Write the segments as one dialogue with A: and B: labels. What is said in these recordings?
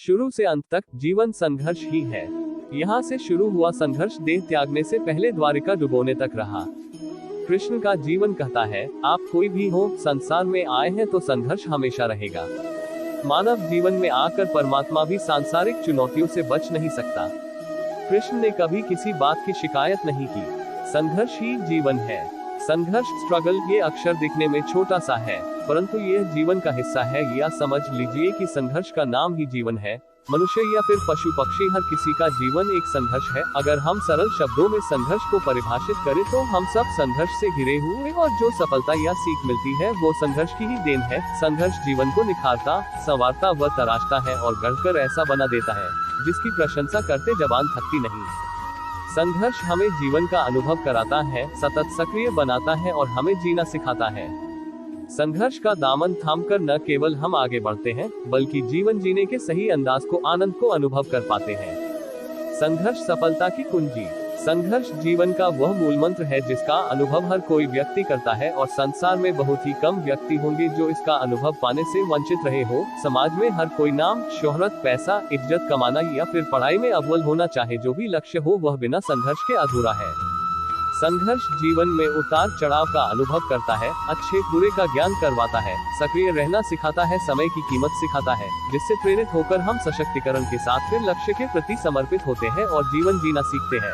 A: शुरू से अंत तक जीवन संघर्ष ही है। यहाँ से शुरू हुआ संघर्ष देह त्यागने से पहले द्वारिका डुबोने तक रहा। कृष्ण का जीवन कहता है, आप कोई भी हो, संसार में आए हैं तो संघर्ष हमेशा रहेगा। मानव जीवन में आकर परमात्मा भी सांसारिक चुनौतियों से बच नहीं सकता। कृष्ण ने कभी किसी बात की शिकायत नहीं की। संघर्ष ही जीवन है। संघर्ष, स्ट्रगल, ये अक्षर दिखने में छोटा सा है, परंतु यह जीवन का हिस्सा है। या समझ लीजिए कि संघर्ष का नाम ही जीवन है। मनुष्य या फिर पशु पक्षी, हर किसी का जीवन एक संघर्ष है। अगर हम सरल शब्दों में संघर्ष को परिभाषित करें तो हम सब संघर्ष से घिरे हुए, और जो सफलता या सीख मिलती है वो संघर्ष की ही देन है। संघर्ष जीवन को निखारता, संवारता व तराशता है और गढ़कर ऐसा बना देता है जिसकी प्रशंसा करते जबान थकती नहीं। संघर्ष हमें जीवन का अनुभव कराता है, सतत सक्रिय बनाता है और हमें जीना सिखाता है। संघर्ष का दामन थामकर न केवल हम आगे बढ़ते हैं, बल्कि जीवन जीने के सही अंदाज को, आनंद को अनुभव कर पाते हैं। संघर्ष सफलता की कुंजी। संघर्ष जीवन का वह मूल मंत्र है जिसका अनुभव हर कोई व्यक्ति करता है, और संसार में बहुत ही कम व्यक्ति होंगे जो इसका अनुभव पाने से वंचित रहे हो। समाज में हर कोई नाम, शोहरत, पैसा, इज्जत कमाना या फिर पढ़ाई में अव्वल होना चाहे, जो भी लक्ष्य हो वह बिना संघर्ष के अधूरा है। संघर्ष जीवन में उतार चढ़ाव का अनुभव करता है, अच्छे बुरे का ज्ञान करवाता है, सक्रिय रहना सिखाता है, समय की कीमत सिखाता है, जिससे प्रेरित होकर हम सशक्तिकरण के साथ फिर लक्ष्य के प्रति समर्पित होते हैं और जीवन जीना सीखते हैं।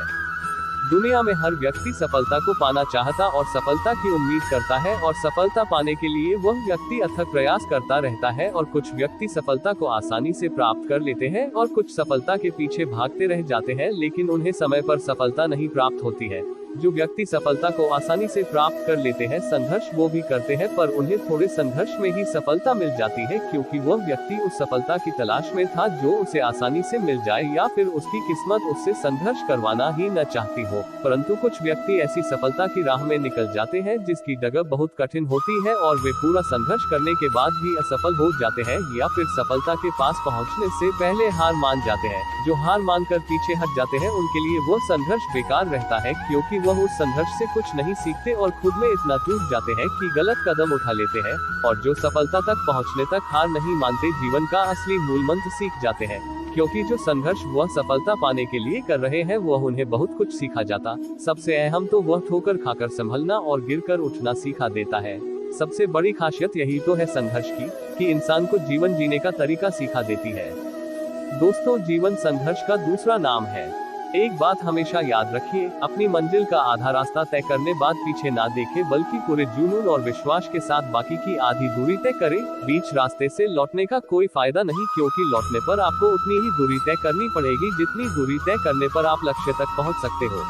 A: दुनिया में हर व्यक्ति सफलता को पाना चाहता और सफलता की उम्मीद करता है, और सफलता पाने के लिए वह व्यक्ति अथक प्रयास करता रहता है। और कुछ व्यक्ति सफलता को आसानी से प्राप्त कर लेते हैं और कुछ सफलता के पीछे भागते रह जाते हैं, लेकिन उन्हें समय पर सफलता नहीं प्राप्त होती है। जो व्यक्ति सफलता को आसानी से प्राप्त कर लेते हैं, संघर्ष वो भी करते हैं, पर उन्हें थोड़े संघर्ष में ही सफलता मिल जाती है, क्योंकि वह व्यक्ति उस सफलता की तलाश में था जो उसे आसानी से मिल जाए, या फिर उसकी किस्मत उससे संघर्ष करवाना ही न चाहती हो। परंतु कुछ व्यक्ति ऐसी सफलता की राह में निकल जाते हैं जिसकी डगर बहुत कठिन होती है, और वे पूरा संघर्ष करने के बाद भी असफल हो जाते हैं, या फिर सफलता के पास पहुंचने से पहले हार मान जाते हैं। जो हार मानकर पीछे हट जाते हैं, उनके लिए वह संघर्ष बेकार रहता है, क्योंकि वह उस संघर्ष से कुछ नहीं सीखते और खुद में इतना टूट जाते हैं कि गलत कदम उठा लेते हैं। और जो सफलता तक पहुंचने तक हार नहीं मानते, जीवन का असली मूल मंत्र सीख जाते हैं, क्योंकि जो संघर्ष वह सफलता पाने के लिए कर रहे हैं वह उन्हें बहुत कुछ सिखा जाता। सबसे अहम तो वह ठोकर खाकर संभलना और गिरकर उठना सिखा देता है। सबसे बड़ी खासियत यही तो है संघर्ष की, कि इंसान को जीवन जीने का तरीका सिखा देती है। दोस्तों, जीवन संघर्ष का दूसरा नाम है। एक बात हमेशा याद रखिए, अपनी मंजिल का आधा रास्ता तय करने बाद पीछे ना देखे, बल्कि पूरे जुनून और विश्वास के साथ बाकी की आधी दूरी तय करे। बीच रास्ते से लौटने का कोई फायदा नहीं, क्योंकि लौटने पर आपको उतनी ही दूरी तय करनी पड़ेगी जितनी दूरी तय करने पर आप लक्ष्य तक पहुंच सकते हो।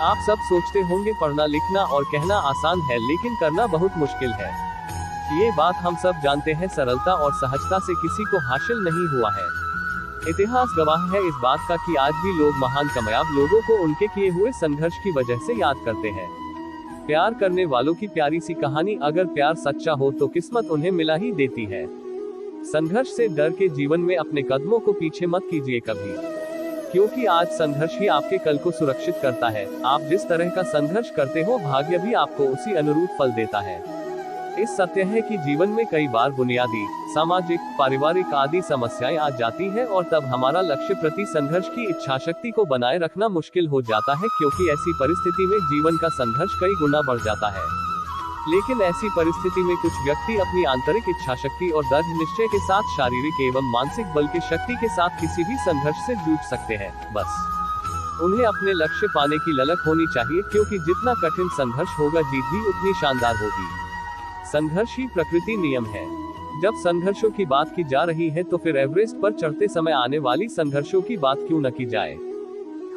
A: आप सब सोचते होंगे पढ़ना लिखना और कहना आसान है, लेकिन करना बहुत मुश्किल है। ये बात हम सब जानते हैं, सरलता और सहजता से किसी को हासिल नहीं हुआ है। इतिहास गवाह है इस बात का कि आज भी लोग महान कामयाब लोगों को उनके किए हुए संघर्ष की वजह से याद करते हैं। प्यार करने वालों की प्यारी सी कहानी, अगर प्यार सच्चा हो तो किस्मत उन्हें मिला ही देती है। संघर्ष से डर के जीवन में अपने कदमों को पीछे मत कीजिए कभी, क्योंकि आज संघर्ष ही आपके कल को सुरक्षित करता है। आप जिस तरह का संघर्ष करते हो, भाग्य भी आपको उसी अनुरूप फल देता है। इस सत्य है कि जीवन में कई बार बुनियादी, सामाजिक, पारिवारिक आदि समस्याएं आ जाती है, और तब हमारा लक्ष्य प्रति संघर्ष की इच्छा शक्ति को बनाए रखना मुश्किल हो जाता है, क्योंकि ऐसी परिस्थिति में जीवन का संघर्ष कई गुना बढ़ जाता है। लेकिन ऐसी परिस्थिति में कुछ व्यक्ति अपनी आंतरिक इच्छा शक्ति और दृढ़ निश्चय के साथ शारीरिक एवं मानसिक बल की शक्ति के साथ किसी भी संघर्ष से जूझ सकते हैं। बस उन्हें अपने लक्ष्य पाने की ललक होनी चाहिए, क्योंकि जितना कठिन संघर्ष होगा, जीत भी उतनी शानदार होगी। संघर्ष ही प्रकृति नियम है। जब संघर्षों की बात की जा रही है तो फिर एवरेस्ट पर चढ़ते समय आने वाली संघर्षों की बात क्यों न की जाए।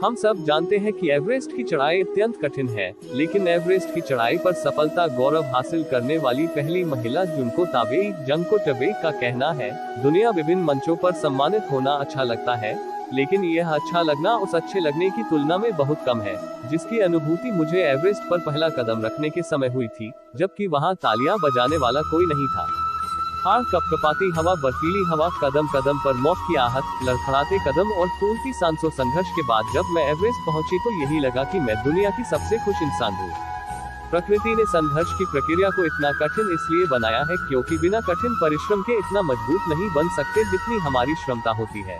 A: हम सब जानते हैं कि एवरेस्ट की चढ़ाई अत्यंत कठिन है, लेकिन एवरेस्ट की चढ़ाई पर सफलता गौरव हासिल करने वाली पहली महिला जुनको ताबेई जंको टबे का कहना है, दुनिया विभिन्न मंचों पर सम्मानित होना अच्छा लगता है, लेकिन यह अच्छा लगना उस अच्छे लगने की तुलना में बहुत कम है जिसकी अनुभूति मुझे एवरेस्ट पर पहला कदम रखने के समय हुई थी, जबकि वहां तालियां बजाने वाला कोई नहीं था। हाड़ कपकपाती हवा, बर्फीली हवा, कदम कदम पर मौत की आहट, लड़खड़ाते कदम और फूलती सांसों। संघर्ष के बाद जब मैं एवरेस्ट पहुंची तो यही लगा कि मैं दुनिया की सबसे खुश इंसान हूँ। प्रकृति ने संघर्ष की प्रक्रिया को इतना कठिन इसलिए बनाया है क्योंकि बिना कठिन परिश्रम के इतना मजबूत नहीं बन सकते जितनी हमारी क्षमता होती है।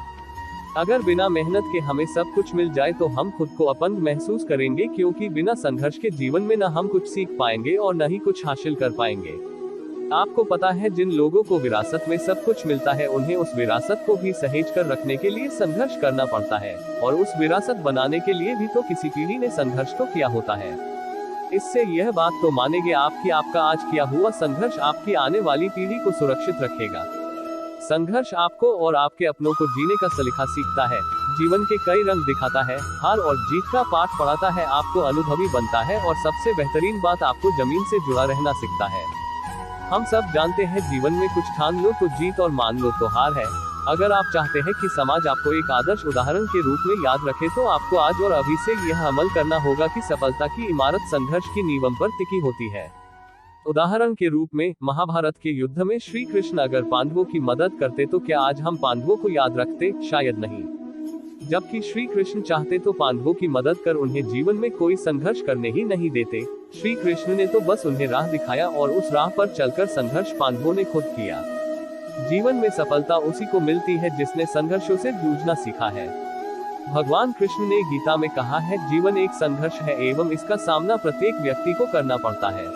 A: अगर बिना मेहनत के हमें सब कुछ मिल जाए तो हम खुद को अपंग महसूस करेंगे, क्योंकि बिना संघर्ष के जीवन में न हम कुछ सीख पाएंगे और न ही कुछ हासिल कर पाएंगे। आपको पता है, जिन लोगों को विरासत में सब कुछ मिलता है उन्हें उस विरासत को भी सहेज कर रखने के लिए संघर्ष करना पड़ता है, और उस विरासत बनाने के लिए भी तो किसी पीढ़ी ने संघर्ष तो किया होता है। इससे यह बात तो मानेंगे आप कि आपका आज किया हुआ संघर्ष आपकी आने वाली पीढ़ी को सुरक्षित रखेगा। संघर्ष आपको और आपके अपनों को जीने का सलीका सीखता है, जीवन के कई रंग दिखाता है, हार और जीत का पाठ पढ़ाता है, आपको अनुभवी बनता है और सबसे बेहतरीन बात आपको जमीन से जुड़ा रहना सीखता है। हम सब जानते हैं, जीवन में कुछ ठान लो तो जीत और मान लो तो हार है। अगर आप चाहते हैं कि समाज आपको एक आदर्श उदाहरण के रूप में याद रखे तो आपको आज और अभी से यह अमल करना होगा कि सफलता की इमारत संघर्ष की नींव पर टिकी होती है। उदाहरण के रूप में महाभारत के युद्ध में श्री कृष्ण अगर पांडवों की मदद करते तो क्या आज हम पांडवों को याद रखते? शायद नहीं। जबकि श्री कृष्ण चाहते तो पांडवों की मदद कर उन्हें जीवन में कोई संघर्ष करने ही नहीं देते। श्री कृष्ण ने तो बस उन्हें राह दिखाया और उस राह पर चलकर संघर्ष पांडवों ने खुद किया। जीवन में सफलता उसी को मिलती है जिसने संघर्षों से जूझना सीखा है। भगवान कृष्ण ने गीता में कहा है, जीवन एक संघर्ष है एवं इसका सामना प्रत्येक व्यक्ति को करना पड़ता है।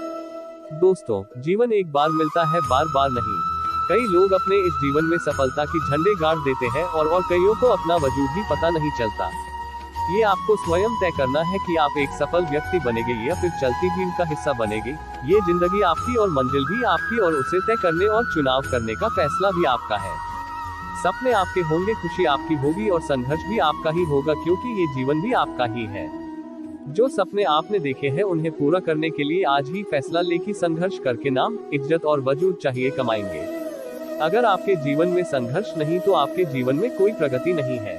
A: दोस्तों, जीवन एक बार मिलता है, बार बार नहीं। कई लोग अपने इस जीवन में सफलता की झंडे गाड़ देते हैं और कईयों को अपना वजूद भी पता नहीं चलता। ये आपको स्वयं तय करना है कि आप एक सफल व्यक्ति बनेंगे या फिर चलती भीड़ का हिस्सा बनेंगे। ये जिंदगी आपकी और मंजिल भी आपकी, और उसे तय करने और चुनाव करने का फैसला भी आपका है। सपने आपके होंगे, खुशी आपकी होगी और संघर्ष भी आपका ही होगा, क्योंकि ये जीवन भी आपका ही है। जो सपने आपने देखे हैं उन्हें पूरा करने के लिए आज ही फैसला ले कि संघर्ष करके नाम, इज्जत और वजूद चाहिए कमाएंगे। अगर आपके जीवन में संघर्ष नहीं तो आपके जीवन में कोई प्रगति नहीं है।